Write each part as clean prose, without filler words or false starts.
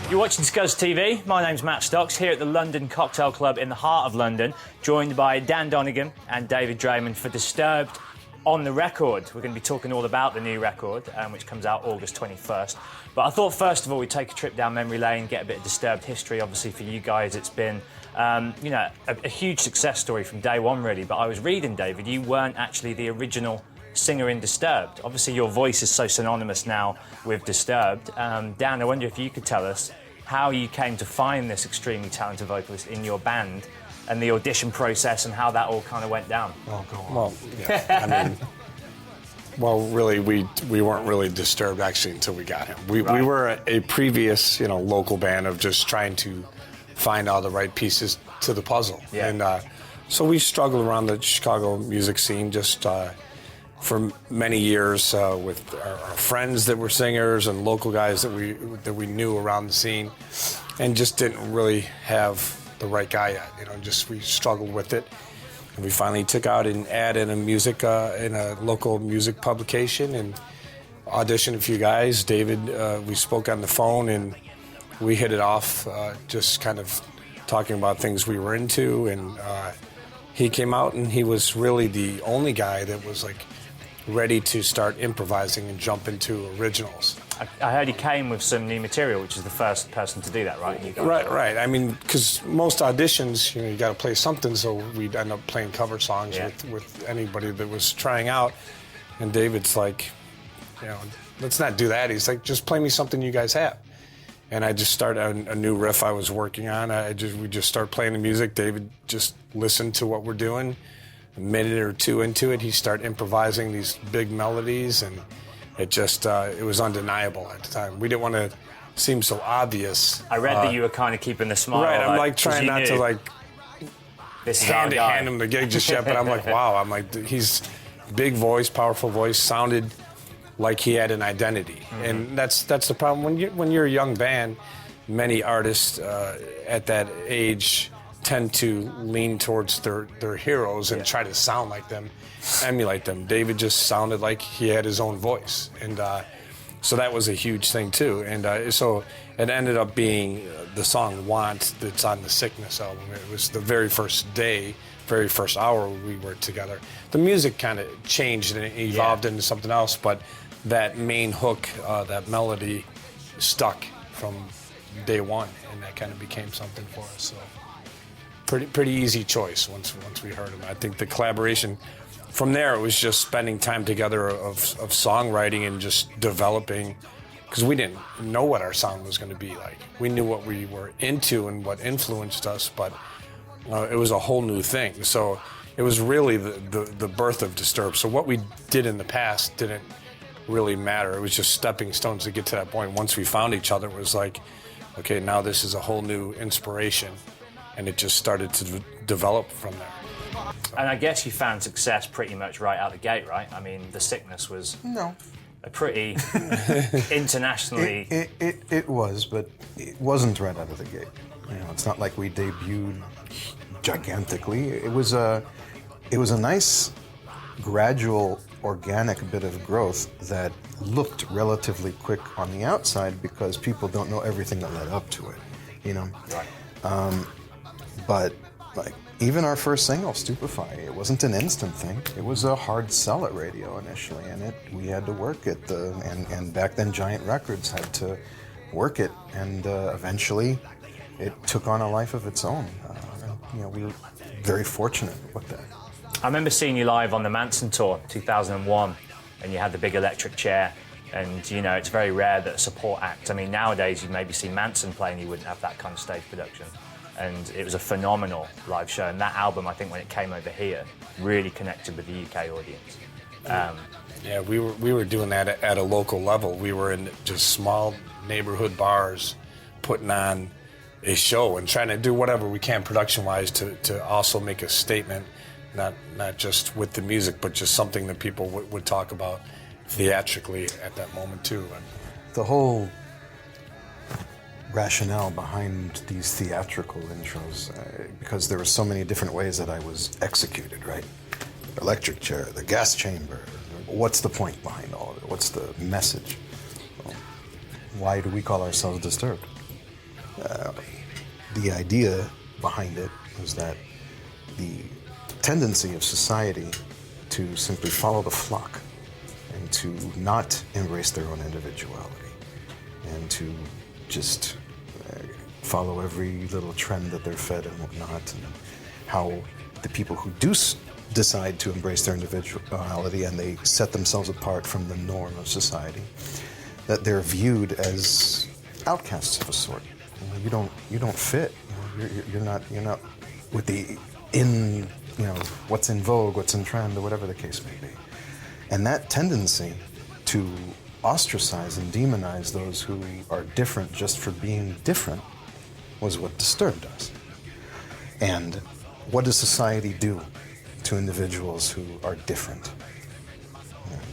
You're watching Scuzz TV. My name's Matt Stocks, here at the London Cocktail Club in the heart of London, joined by Dan Donegan and David DRAIMAN for Disturbed on the Record. We're going to be talking all about the new record, which comes out August 21st. But I thought, first of all, we'd take a trip down memory lane, get a bit of Disturbed history. Obviously, for you guys, it's been, you know, a huge success story from day one, really. But I was reading, David, you weren't actually the original singer in Disturbed. Obviously, your voice is so synonymous now with Disturbed. Dan, I wonder if you could tell us how you came to find this extremely talented vocalist in your band and the audition process and how that all kind of went down. Oh, go on. Well, yeah, I mean, well, really, we weren't really Disturbed, actually, until we got him. We were a previous, you know, local band of just trying to find all the right pieces to the puzzle. Yeah. And so we struggled around the Chicago music scene just for many years with our friends that were singers and local guys that we knew around the scene, and just didn't really have the right guy yet. You know, just we struggled with it, and we finally took out an ad in a local music publication and auditioned a few guys. David, we spoke on the phone and we hit it off, just kind of talking about things we were into, and he came out and he was really the only guy that was like ready to start improvising and jump into originals. I heard he came with some new material, which is the first person to do that, right? Right. I mean, because most auditions, you know, you got to play something, so we'd end up playing cover songs with anybody that was trying out. And David's like, you know, let's not do that. He's like, just play me something you guys have. And I just started a new riff I was working on. We just start playing the music. David just listened to what we're doing. A minute or two into it, he started improvising these big melodies, and it just, it was undeniable at the time. We didn't want to seem so obvious. I read that you were kind of keeping the smile. Right, I'm like trying not to like hand him the gig just yet, but I'm like, wow, I'm like, he's big voice, powerful voice, sounded like he had an identity. Mm-hmm. And that's the problem. When you're a young band, many artists at that age tend to lean towards their heroes and try to sound like them, emulate them. David just sounded like he had his own voice, and so that was a huge thing too. And so it ended up being the song "Want" that's on the Sickness album. It was the very first day, very first hour we were together. The music kind of changed and it evolved into something else, but that main hook, that melody, stuck from day one, and that kind of became something for us. So. Pretty easy choice once we heard him. I think the collaboration from there, it was just spending time together of songwriting and just developing, because we didn't know what our sound was going to be like. We knew what we were into and what influenced us, but it was a whole new thing. So it was really the birth of Disturbed. So what we did in the past didn't really matter. It was just stepping stones to get to that point. Once we found each other, it was like, okay, now this is a whole new inspiration. And it just started to develop from there. And I guess you found success pretty much right out the gate, right? I mean, The Sickness was a pretty internationally... It was, but it wasn't right out of the gate. You know, it's not like we debuted gigantically. It was a nice, gradual, organic bit of growth that looked relatively quick on the outside because people don't know everything that led up to it, you know? Right. But like even our first single, Stupefy, it wasn't an instant thing. It was a hard sell at radio initially, and we had to work it. And back then, Giant Records had to work it, and eventually, it took on a life of its own. You know, we were very fortunate with that. I remember seeing you live on the Manson tour, 2001, and you had the big electric chair. And you know, it's very rare that a support act. I mean, nowadays you maybe see Manson play, and you wouldn't have that kind of stage production. And it was a phenomenal live show. And that album, I think, when it came over here, really connected with the UK audience. Yeah, we were doing that at a local level. We were in just small neighborhood bars, putting on a show and trying to do whatever we can production-wise to also make a statement, not just with the music, but just something that people would talk about theatrically at that moment too. The whole rationale behind these theatrical intros, because there were so many different ways that I was executed, right? The electric chair, the gas chamber. What's the point behind all of it? What's the message? Well, why do we call ourselves Disturbed? The idea behind it was that the tendency of society to simply follow the flock and to not embrace their own individuality and to just follow every little trend that they're fed and whatnot, and how the people who do decide to embrace their individuality and they set themselves apart from the norm of society, that they're viewed as outcasts of a sort. You don't fit. You're not with the what's in vogue, what's in trend, or whatever the case may be. And that tendency to ostracize and demonize those who are different just for being different was what disturbed us. And what does society do to individuals who are different?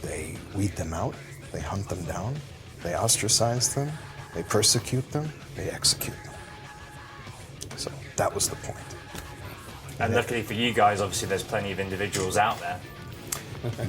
They weed them out, they hunt them down, they ostracize them, they persecute them, they execute them. So that was the point. And luckily for you guys, obviously there's plenty of individuals out there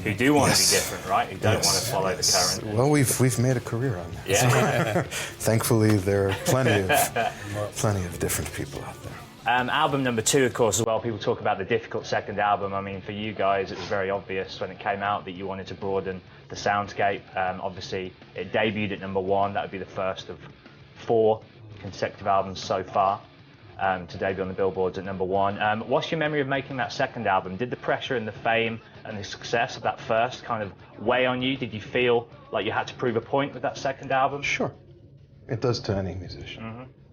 who do want to be different, right? Who don't want to follow the current. Well, we've made a career on that. Yeah. Thankfully, there are plenty of different people out there. Album number 2, of course, as well. People talk about the difficult second album. I mean, for you guys, it was very obvious when it came out that you wanted to broaden the soundscape. Obviously, it debuted at number 1. That would be the first of 4 consecutive albums so far to debut on the billboards at number 1. What's your memory of making that second album? Did the pressure and the fame and the success of that first kind of weigh on you? Did you feel like you had to prove a point with that second album? Sure. It does to any musician.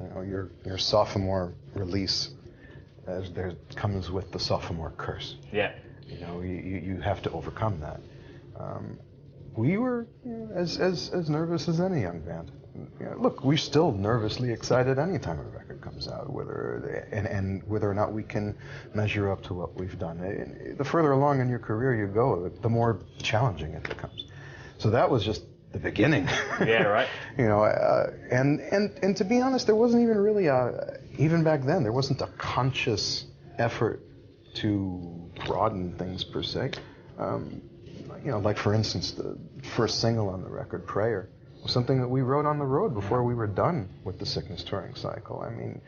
Mm-hmm. Your sophomore release, there comes with the sophomore curse. Yeah. You have to overcome that. We were as nervous as any young band. Look, we're still nervously excited any time a record comes out, whether or not we can measure up to what we've done. The further along in your career you go, the more challenging it becomes. So that was just the beginning. Yeah, right. And to be honest, there wasn't even really even back then, there wasn't a conscious effort to broaden things per se. Like for instance, the first single on the record, Prayer, was something that we wrote on the road before we were done with the Sickness touring cycle. I mean,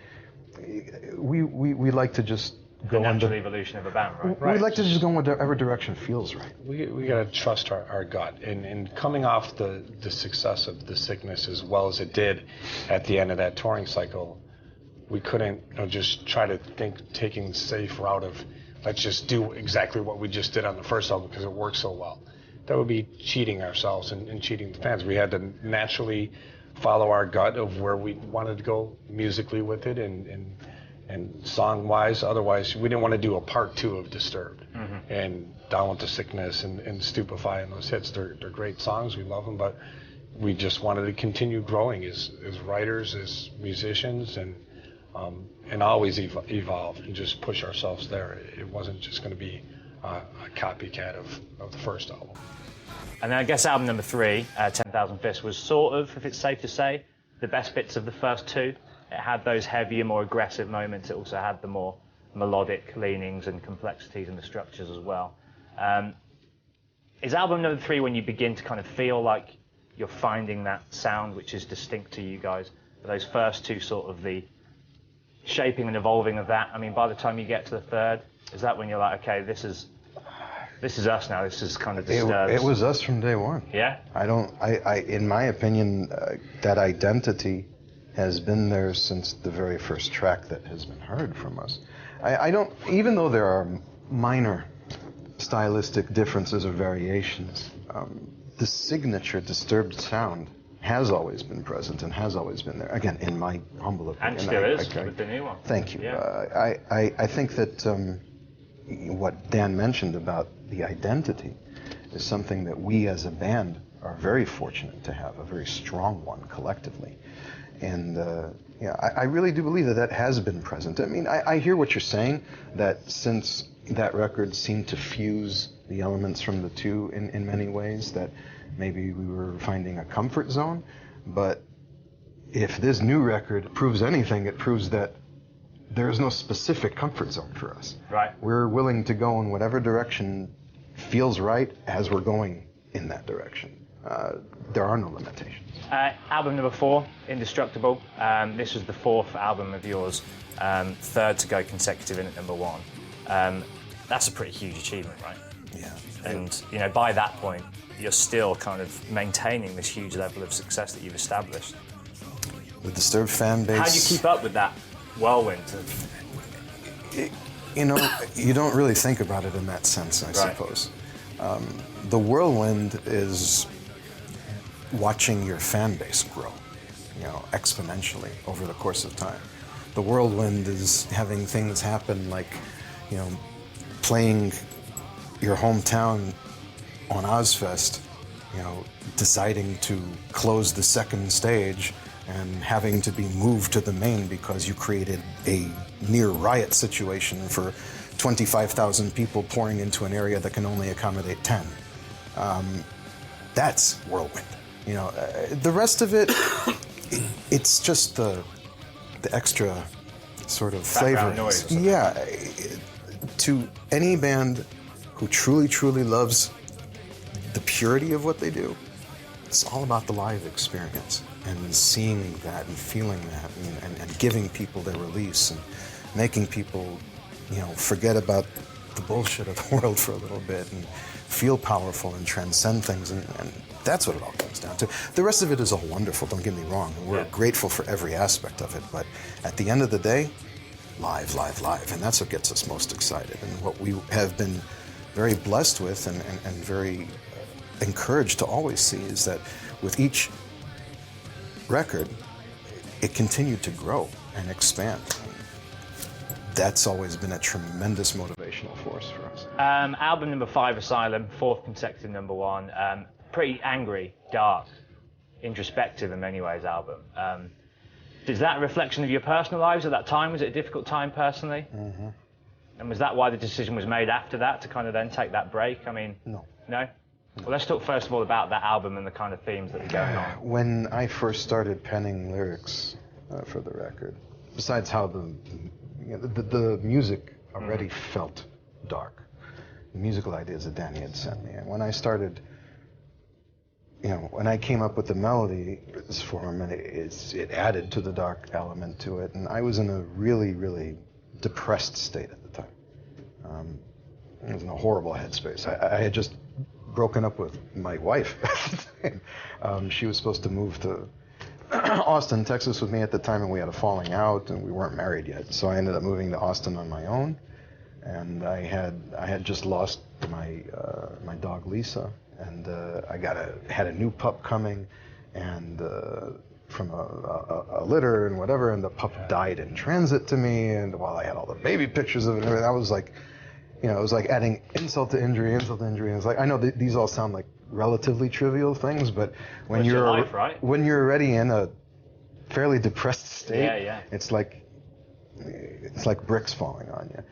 we like to just go the natural evolution of a band, right? We like to just go in whatever direction feels right. We got to trust our gut. And coming off the success of the Sickness as well as it did at the end of that touring cycle, we couldn't just try to think taking the safe route of let's just do exactly what we just did on the first album because it worked so well. That would be cheating ourselves and cheating the fans. We had to naturally follow our gut of where we wanted to go musically with it and song-wise. Otherwise, we didn't want to do a part 2 of Disturbed. Mm-hmm. And Down with the Sickness and Stupefy and those hits. They're great songs. We love them, but we just wanted to continue growing as writers, as musicians, and always evolve and just push ourselves there. It wasn't just going to be a copycat of the first album. And then I guess album number 3, 10,000 Fists, was sort of, if it's safe to say, the best bits of the first 2. It had those heavier, more aggressive moments. It also had the more melodic leanings and complexities in the structures as well. Is album number 3 when you begin to kind of feel like you're finding that sound which is distinct to you guys? Are those first 2 sort of the shaping and evolving of that? I mean, by the time you get to the third, is that when you're like, okay, this is us now. This is kind of Disturbed. It was us from day one. Yeah. In my opinion, that identity has been there since the very first track that has been heard from us. I don't, even though there are minor stylistic differences or variations, the signature Disturbed sound has always been present and has always been there. Again, in my humble opinion. And still is with the new one. Thank you. Yeah. I think that what Dan mentioned about the identity is something that we as a band are very fortunate to have, a very strong one collectively. And I really do believe that has been present. I mean, I hear what you're saying, that since that record seemed to fuse the elements from the 2 in many ways, that maybe we were finding a comfort zone. But if this new record proves anything, it proves that there is no specific comfort zone for us. Right. We're willing to go in whatever direction feels right as we're going in that direction. there are no limitations. Album number 4, Indestructible. This was the 4th album of yours, 3rd to go consecutive in at number 1. That's a pretty huge achievement, right? Yeah. And you know, by that point, you're still kind of maintaining this huge level of success that you've established. The Disturbed fan base. How do you keep up with that whirlwind? You know, you don't really think about it in that sense, I suppose. The whirlwind is watching your fan base grow, you know, exponentially over the course of time. The whirlwind is having things happen like, you know, playing your hometown on Ozfest, you know, deciding to close the second stage and having to be moved to the main because you created a near riot situation for 25,000 people pouring into an area that can only accommodate 10. That's whirlwind. You know, the rest of it, it's just the extra sort of flavor. Yeah, to any band who truly, truly loves the purity of what they do, it's all about the live experience and seeing that and feeling that and giving people their release and making people, you know, forget about the bullshit of the world for a little bit and feel powerful and transcend things, and that's what it all comes down to. The rest of it is all wonderful, don't get me wrong. We're grateful for every aspect of it, but at the end of the day, live, live, live, and that's what gets us most excited. And what we have been very blessed with and very encouraged to always see is that with each record, it continued to grow and expand. That's always been a tremendous motivational force for us. Album number 5, Asylum, 4th consecutive number 1. Pretty angry, dark, introspective in many ways album. Is that a reflection of your personal lives at that time? Was it a difficult time personally? Mm-hmm. And was that why the decision was made after that to kind of then take that break? I mean, no. No? Well, let's talk first of all about that album and the kind of themes that are going on. When I first started penning lyrics for the record, besides how the music already felt dark, the musical ideas that Danny had sent me, and when I started, you know, when I came up with the melody form, and it added to the dark element to it, and I was in a really, really depressed state at the time. I was in a horrible headspace. I had just broken up with my wife at the time. She was supposed to move to Austin, Texas with me at the time, and we had a falling out, and we weren't married yet. So I ended up moving to Austin on my own, and I had just lost my dog Lisa, and I had a new pup coming, and from a litter and whatever, and the pup died in transit to me, and while I had all the baby pictures of it and everything, I was like, you know, it was like adding insult to injury, and it's like, I know these all sound like relatively trivial things, but when you're already in a fairly depressed state, it's like bricks falling on you.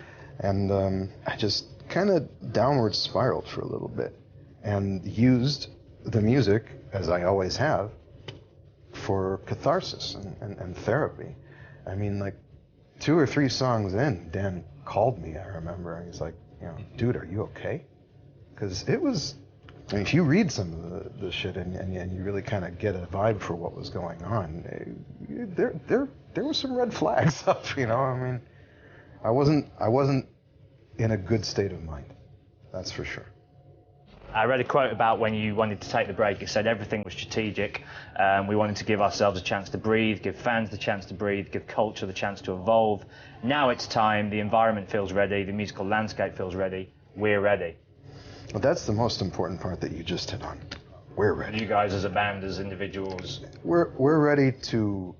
And I just kind of downward spiraled for a little bit and used the music, as I always have, for catharsis and therapy. I mean, like 2 or 3 songs in, Dan called me, I remember, and he's like, you know, dude, are you okay? Because it was, I mean, if you read some of the shit and you really kind of get a vibe for what was going on, there were some red flags up, you know. I mean, I wasn't in a good state of mind, that's for sure. I read a quote about when you wanted to take the break. It said everything was strategic. We wanted to give ourselves a chance to breathe, give fans the chance to breathe, give culture the chance to evolve. Now it's time. The environment feels ready. The musical landscape feels ready. We're ready. Well, that's the most important part that you just hit on. We're ready. You guys as a band, as individuals. We're ready to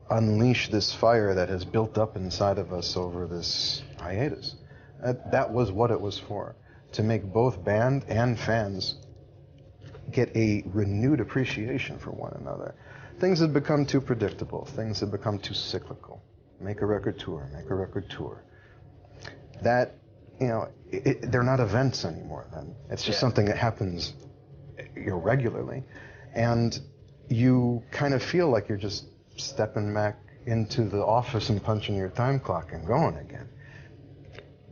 unleash this fire that has built up inside of us over this hiatus. That was what it was for. To make both band and fans get a renewed appreciation for one another. Things had become too predictable. Things had become too cyclical. Make a record tour, make a record tour. That, you know, they're not events anymore then. It's just something that happens, you know, regularly. And you kind of feel like you're just stepping back into the office and punching your time clock and going again.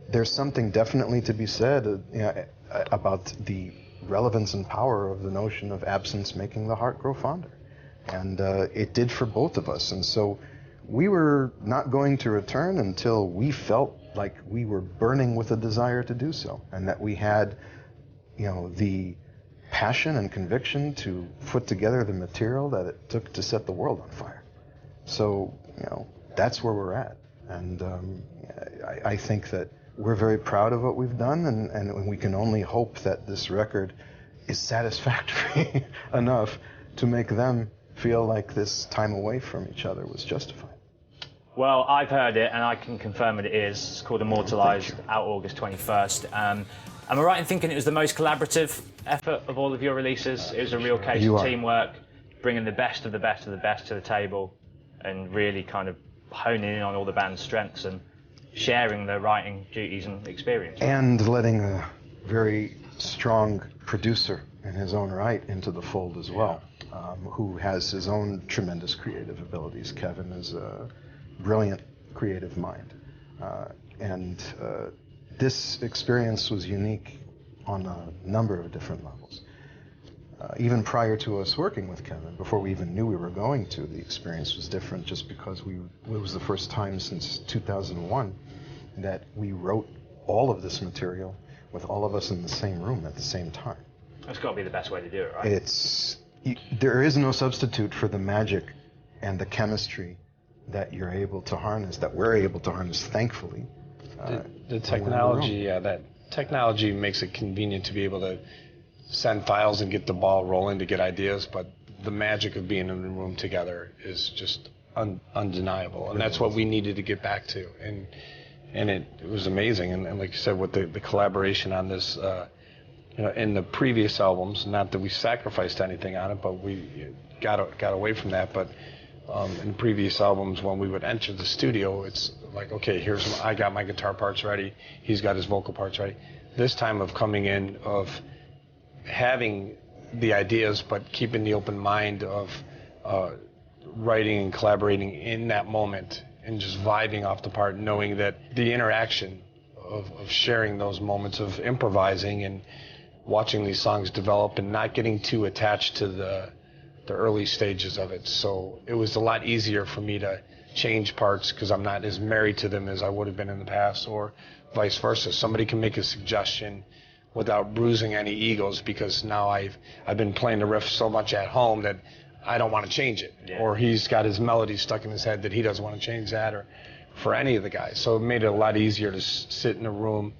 There's something definitely to be said, you know, about the relevance and power of the notion of absence making the heart grow fonder. And it did for both of us. And so we were not going to return until we felt like we were burning with a desire to do so, and that we had, the passion and conviction to put together the material that it took to set the world on fire. So, that's where we're at. And I think that we're very proud of what we've done, and we can only hope that this record is satisfactory enough to make them feel like this time away from each other was justified. Well, I've heard it, and I can confirm it is. It's called Immortalized, out August 21st. Am I right in thinking it was the most collaborative effort of all of your releases? It was a real case of teamwork, bringing the best of the best of the best to the table, and really kind of honing in on all the band's strengths and sharing the writing duties and experience. And letting a very strong producer in his own right into the fold as well, who has his own tremendous creative abilities. Kevin is a brilliant creative mind. And this experience was unique on a number of different levels. Even prior to us working with Kevin, before we even knew we were going to, the experience was different just because it was the first time since 2001 that we wrote all of this material with all of us in the same room at the same time. That's got to be the best way to do it, right? There is no substitute for the magic and the chemistry that you're able to harness, that we're able to harness, thankfully. The technology, that technology makes it convenient to be able to send files and get the ball rolling to get ideas, but the magic of being in the room together is just undeniable, and that's what we needed to get back to, and it was amazing. And like you said, with the collaboration on this, in the previous albums, not that we sacrificed anything on it, but we got away from that, but in previous albums, when we would enter the studio, it's like, okay, I got my guitar parts ready, he's got his vocal parts ready. This time of coming in, of having the ideas, but keeping the open mind of writing and collaborating in that moment, and just vibing off the part, knowing that the interaction of sharing those moments of improvising and watching these songs develop and not getting too attached to the early stages of it. So it was a lot easier for me to change parts because I'm not as married to them as I would have been in the past, or vice versa. Somebody can make a suggestion without bruising any egos, because now I've been playing the riff so much at home that I don't want to change it. Yeah. Or he's got his melody stuck in his head that he doesn't want to change that, or for any of the guys. So it made it a lot easier to sit in a room,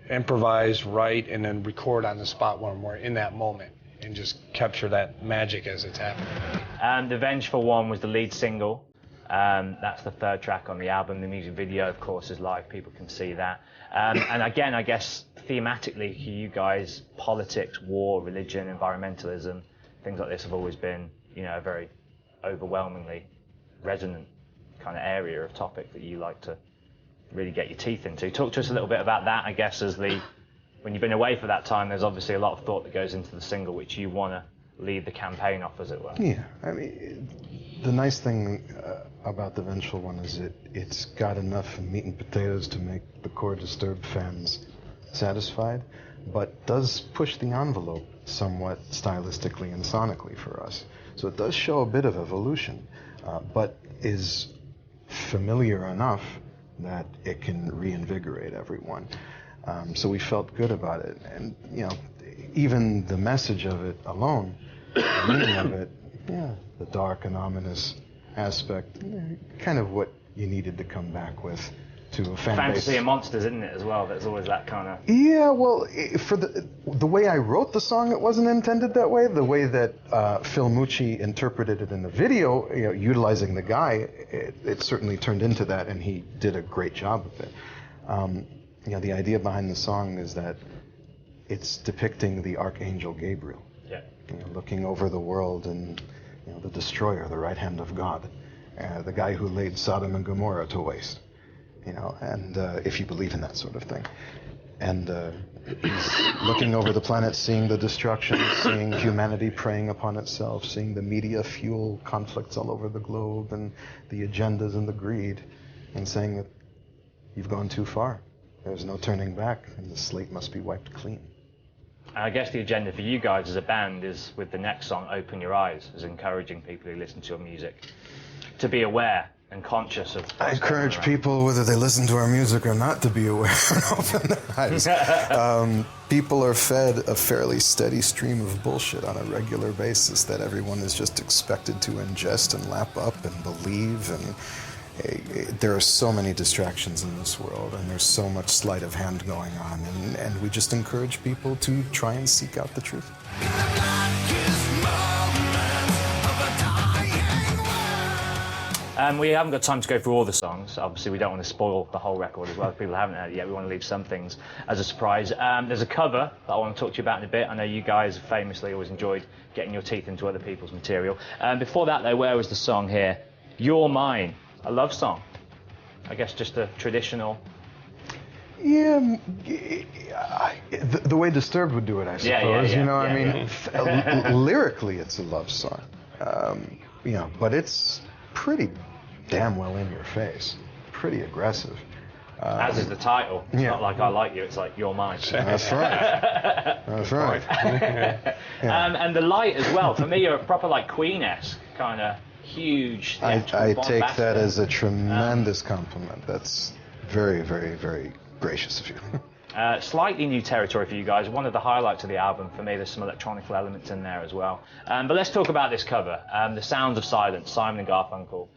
improvise, write, and then record on the spot when we're in that moment, and just capture that magic as it's happening. The Vengeful One was the lead single. That's the third track on the album. The music video, of course, is live. People can see that. And again, I guess thematically, for you guys, politics, war, religion, environmentalism, things like this have always been, a very overwhelmingly resonant kind of area of topic that you like to really get your teeth into. Talk to us a little bit about that, I guess, when you've been away for that time, there's obviously a lot of thought that goes into the single, which you want to lead the campaign off, as it were. Yeah, I mean, the nice thing about the Vengeful One is it's got enough meat and potatoes to make the core Disturbed fans satisfied, but does push the envelope somewhat stylistically and sonically for us. So it does show a bit of evolution, but is familiar enough that it can reinvigorate everyone. So we felt good about it, and even the message of it alone, the meaning of it, the dark and ominous aspect, kind of what you needed to come back with to a fan Fantasy base. and monsters, isn't it, as well? There's always that kind of... Yeah, well, for the way I wrote the song, it wasn't intended that way. The way that Phil Mucci interpreted it in the video, utilizing the guy, it certainly turned into that, and he did a great job of it. The idea behind the song is that it's depicting the Archangel Gabriel, looking over the world, and the destroyer, the right hand of God, the guy who laid Sodom and Gomorrah to waste, and if you believe in that sort of thing. And he's looking over the planet, seeing the destruction, seeing humanity preying upon itself, seeing the media fuel conflicts all over the globe, and the agendas and the greed, and saying that you've gone too far. There's no turning back, and the slate must be wiped clean. And I guess the agenda for you guys as a band is, with the next song, Open Your Eyes, is encouraging people who listen to your music to be aware and conscious of. I encourage people, whether they listen to our music or not, to be aware and open their eyes. People are fed a fairly steady stream of bullshit on a regular basis that everyone is just expected to ingest and lap up and believe. And there are so many distractions in this world, and there's so much sleight of hand going on, and we just encourage people to try and seek out the truth. We haven't got time to go through all the songs. Obviously, we don't want to spoil the whole record as well. If people haven't heard it yet, we want to leave some things as a surprise. There's a cover that I want to talk to you about in a bit. I know you guys have famously always enjoyed getting your teeth into other people's material. Before that, though, where was the song here? You're Mine, a love song. I guess just a traditional... Yeah, the way Disturbed would do it, I suppose. I mean, lyrically, it's a love song. But it's pretty damn well in your face, pretty aggressive. As is the title. It's not like I like you, it's like you're mine. That's right. That's right. And the light as well. For me, you're a proper like Queen-esque kind of huge. I take that as a tremendous compliment. That's very, very, very gracious of you. Slightly new territory for you guys. One of the highlights of the album for me. There's some electronic elements in there as well. But let's talk about this cover. The Sounds of Silence, Simon and Garfunkel.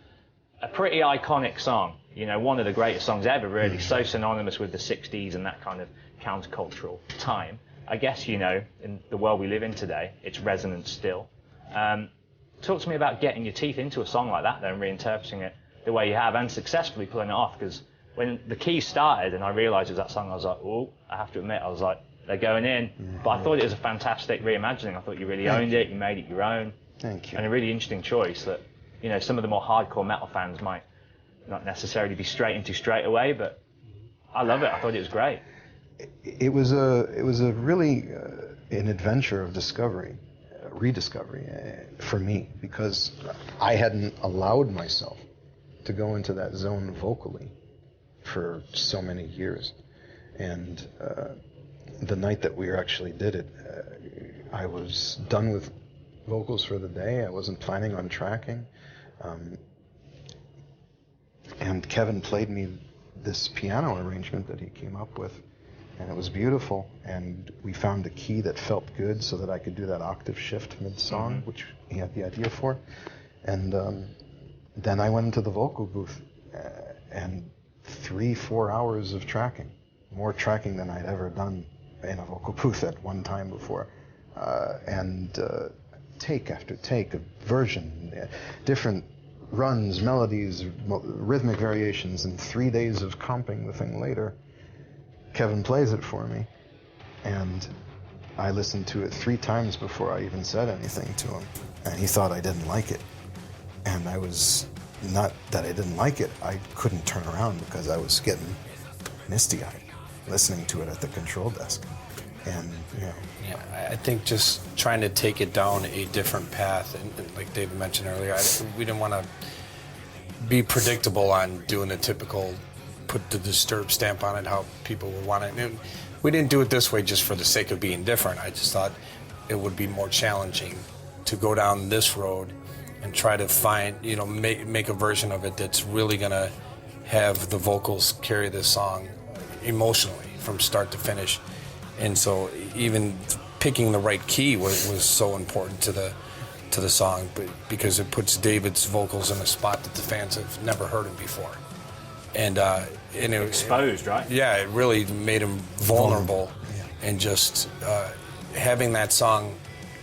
A pretty iconic song. You know, one of the greatest songs ever, really. So synonymous with the 60s and that kind of countercultural time. I guess, you know, in the world we live in today, it's resonant still. Talk to me about getting your teeth into a song like that, though, and reinterpreting it the way you have, and successfully pulling it off, because when the keys started and I realised it was that song, I was like, oh, I have to admit, I was like, they're going in. But I thought it was a fantastic reimagining. I thought you really owned it, you made it your own. Thank you. And a really interesting choice that, you know, some of the more hardcore metal fans might not necessarily be straight into straight away, but I love it. I thought it was great. It was a really an adventure of discovery, rediscovery for me, because I hadn't allowed myself to go into that zone vocally for so many years. And the night that we actually did it, I was done with vocals for the day. I wasn't planning on tracking. And Kevin played me this piano arrangement that he came up with, and it was beautiful. And we found a key that felt good so that I could do that octave shift mid-song, which he had the idea for. And then I went into the vocal booth, and 3-4 hours of tracking, more tracking than I'd ever done in a vocal booth at one time before, and take after take, a version, different runs, melodies, rhythmic variations, and 3 days of comping the thing later. Kevin plays it for me, and I listened to it 3 times before I even said anything to him, and he thought I didn't like it. And I was, not that I didn't like it, I couldn't turn around because I was getting misty-eyed listening to it at the control desk. And, you know. Yeah, I think just trying to take it down a different path, and like David mentioned earlier, we didn't want to be predictable on doing the typical, put the Disturbed stamp on it, how people would want it. And we didn't do it this way just for the sake of being different. I just thought it would be more challenging to go down this road and try to find, you know, make a version of it that's really going to have the vocals carry this song emotionally from start to finish. And so even picking the right key was so important to the song, but because it puts David's vocals in a spot that the fans have never heard him before. And it, Exposed, right? Yeah, it really made him vulnerable. Yeah. And just having that song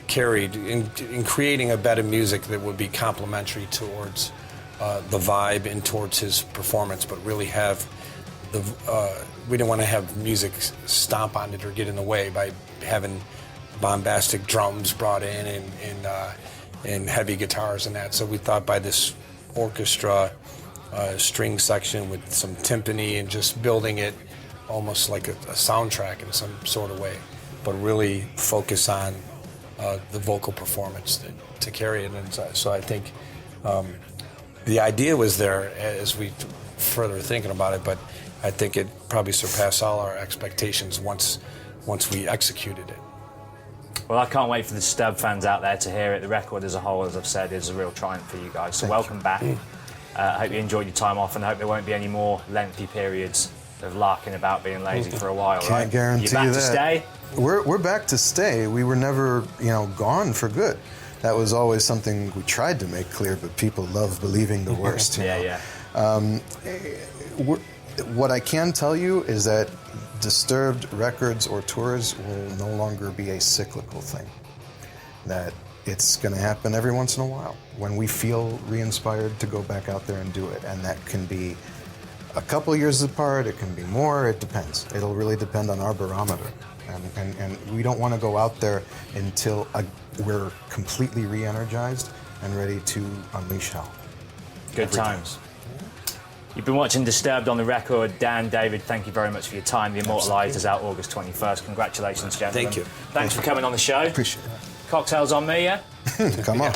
carried in creating a bed of music that would be complementary towards the vibe and towards his performance, but really have we didn't want to have music stomp on it or get in the way by having bombastic drums brought in and heavy guitars and that. So we thought by this orchestra string section with some timpani and just building it almost like a soundtrack in some sort of way, but really focus on the vocal performance to carry it. And so I think the idea was there as we further thinking about it, but I think it probably surpassed all our expectations once we executed it. Well, I can't wait for the Disturbed fans out there to hear it. The record as a whole, as I've said, is a real triumph for you guys. So welcome back. I hope you enjoyed your time off, and I hope there won't be any more lengthy periods of larking about being lazy for a while. Can't guarantee you back that. to stay? We're back to stay. We were never, gone for good. That was always something we tried to make clear, but people love believing the worst. Yeah. What I can tell you is that Disturbed records or tours will no longer be a cyclical thing. That it's going to happen every once in a while when we feel re-inspired to go back out there and do it. And that can be a couple years apart, it can be more, it depends. It'll really depend on our barometer. And we don't want to go out there until we're completely re-energized and ready to unleash hell. Good times. You've been watching Disturbed on the Record. Dan, David, thank you very much for your time. The Immortalized is out August 21st. Congratulations, gentlemen. Thank you. Thanks for coming on the show. Appreciate it. Cocktails on me, yeah? Come on.